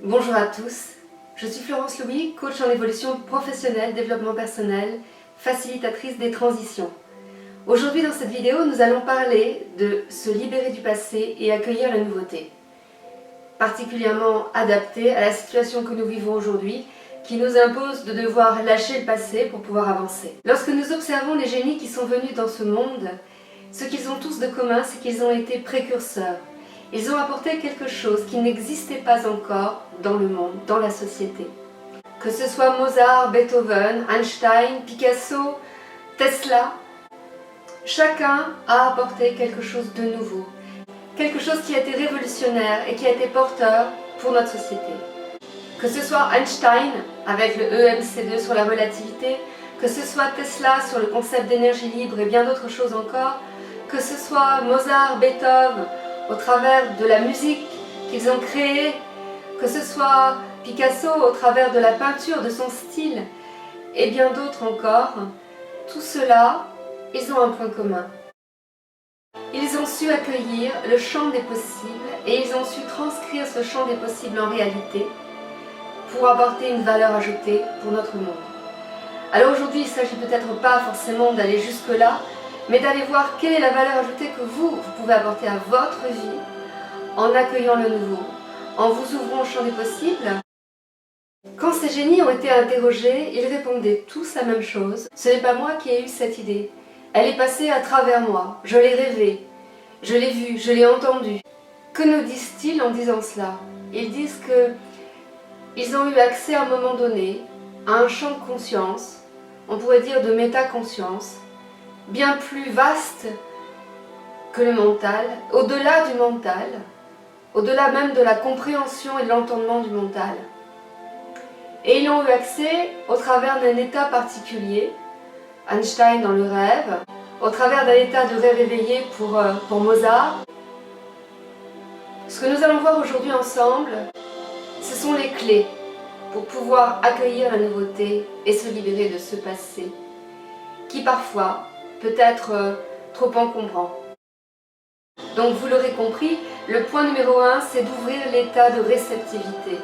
Bonjour à tous, je suis Florence Louis, coach en évolution professionnelle, développement personnel, facilitatrice des transitions. Aujourd'hui dans cette vidéo, nous allons parler de se libérer du passé et accueillir la nouveauté, particulièrement adaptée à la situation que nous vivons aujourd'hui, qui nous impose de devoir lâcher le passé pour pouvoir avancer. Lorsque nous observons les génies qui sont venus dans ce monde, ce qu'ils ont tous de commun, c'est qu'ils ont été précurseurs. Ils ont apporté quelque chose qui n'existait pas encore dans le monde, dans la société. Que ce soit Mozart, Beethoven, Einstein, Picasso, Tesla, chacun a apporté quelque chose de nouveau. Quelque chose qui a été révolutionnaire et qui a été porteur pour notre société. Que ce soit Einstein avec le EMC2 sur la relativité, que ce soit Tesla sur le concept d'énergie libre et bien d'autres choses encore, que ce soit Mozart, Beethoven, au travers de la musique qu'ils ont créée, que ce soit Picasso au travers de la peinture, de son style, et bien d'autres encore, tout cela, ils ont un point commun. Ils ont su accueillir le champ des possibles et ils ont su transcrire ce champ des possibles en réalité pour apporter une valeur ajoutée pour notre monde. Alors aujourd'hui, il ne s'agit peut-être pas forcément d'aller jusque-là, mais d'aller voir quelle est la valeur ajoutée que vous pouvez apporter à votre vie en accueillant le nouveau, en vous ouvrant au champ des possibles. Quand ces génies ont été interrogés, ils répondaient tous la même chose. Ce n'est pas moi qui ai eu cette idée. Elle est passée à travers moi. Je l'ai rêvée. Je l'ai vue. Je l'ai entendue. Que nous disent-ils en disant cela? Ils disent qu'ils ont eu accès à un moment donné à un champ de conscience, on pourrait dire de métaconscience, bien plus vaste que le mental, au-delà du mental, au-delà même de la compréhension et de l'entendement du mental. Et ils ont eu accès au travers d'un état particulier, Einstein dans le rêve, au travers d'un état de rêve éveillé pour Mozart. Ce que nous allons voir aujourd'hui ensemble, ce sont les clés pour pouvoir accueillir la nouveauté et se libérer de ce passé, qui parfois peut être trop encombrant. Donc vous l'aurez compris, le point numéro 1, c'est d'ouvrir l'état de réceptivité.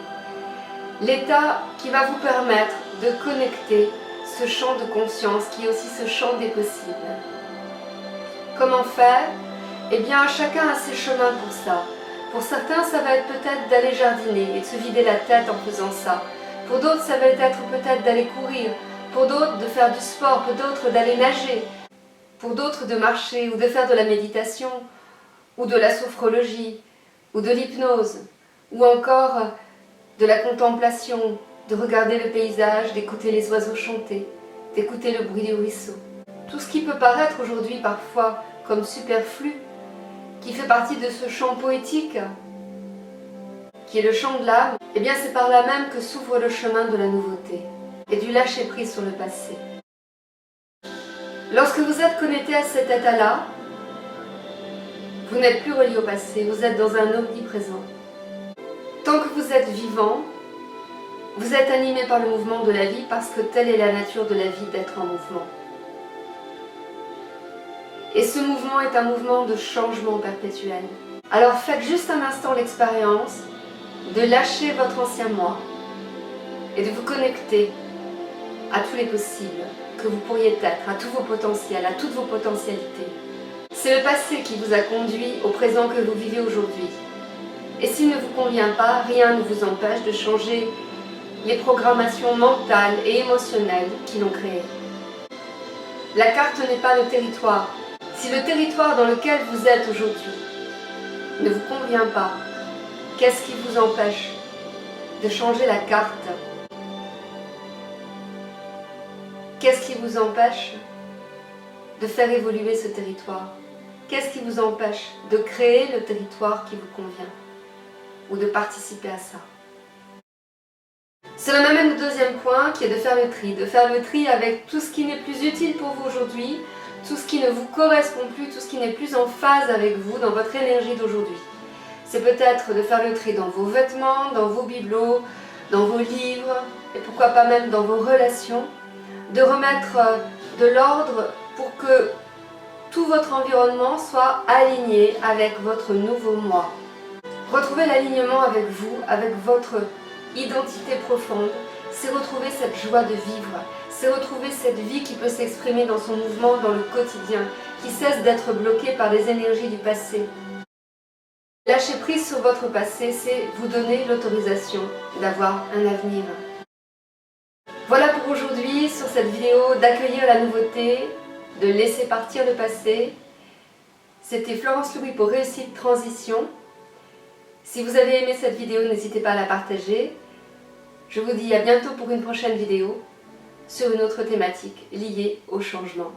L'état qui va vous permettre de connecter ce champ de conscience qui est aussi ce champ des possibles. Comment faire? Eh bien, chacun a ses chemins pour ça. Pour certains, ça va être peut-être d'aller jardiner et de se vider la tête en faisant ça. Pour d'autres, ça va être peut-être d'aller courir. Pour d'autres, de faire du sport. Pour d'autres, d'aller nager. Pour d'autres, de marcher ou de faire de la méditation, ou de la sophrologie, ou de l'hypnose, ou encore de la contemplation, de regarder le paysage, d'écouter les oiseaux chanter, d'écouter le bruit du ruisseau. Tout ce qui peut paraître aujourd'hui parfois comme superflu, qui fait partie de ce champ poétique, qui est le champ de l'âme, eh bien c'est par là même que s'ouvre le chemin de la nouveauté et du lâcher-prise sur le passé. Lorsque vous êtes connecté à cet état-là, vous n'êtes plus relié au passé, vous êtes dans un omniprésent. Tant que vous êtes vivant, vous êtes animé par le mouvement de la vie parce que telle est la nature de la vie d'être en mouvement. Et ce mouvement est un mouvement de changement perpétuel. Alors faites juste un instant l'expérience de lâcher votre ancien moi et de vous connecter à tous les possibles que vous pourriez être, à tous vos potentiels, à toutes vos potentialités. C'est le passé qui vous a conduit au présent que vous vivez aujourd'hui. Et s'il ne vous convient pas, rien ne vous empêche de changer les programmations mentales et émotionnelles qui l'ont créé. La carte n'est pas le territoire. Si le territoire dans lequel vous êtes aujourd'hui ne vous convient pas, qu'est-ce qui vous empêche de changer la carte? Qu'est-ce qui vous empêche de faire évoluer ce territoire? Qu'est-ce qui vous empêche de créer le territoire qui vous convient ou de participer à ça? Cela m'amène au deuxième point qui est de faire le tri avec tout ce qui n'est plus utile pour vous aujourd'hui, tout ce qui ne vous correspond plus, tout ce qui n'est plus en phase avec vous dans votre énergie d'aujourd'hui. C'est peut-être de faire le tri dans vos vêtements, dans vos bibelots, dans vos livres, et pourquoi pas même dans vos relations, de remettre de l'ordre pour que tout votre environnement soit aligné avec votre nouveau moi. Retrouver l'alignement avec vous, avec votre identité profonde, c'est retrouver cette joie de vivre, c'est retrouver cette vie qui peut s'exprimer dans son mouvement dans le quotidien, qui cesse d'être bloquée par les énergies du passé. Lâcher prise sur votre passé, c'est vous donner l'autorisation d'avoir un avenir. Voilà pour aujourd'hui sur cette vidéo d'accueillir la nouveauté, de laisser partir le passé. C'était Florence Louis pour Réussite Transition. Si vous avez aimé cette vidéo, n'hésitez pas à la partager. Je vous dis à bientôt pour une prochaine vidéo sur une autre thématique liée au changement.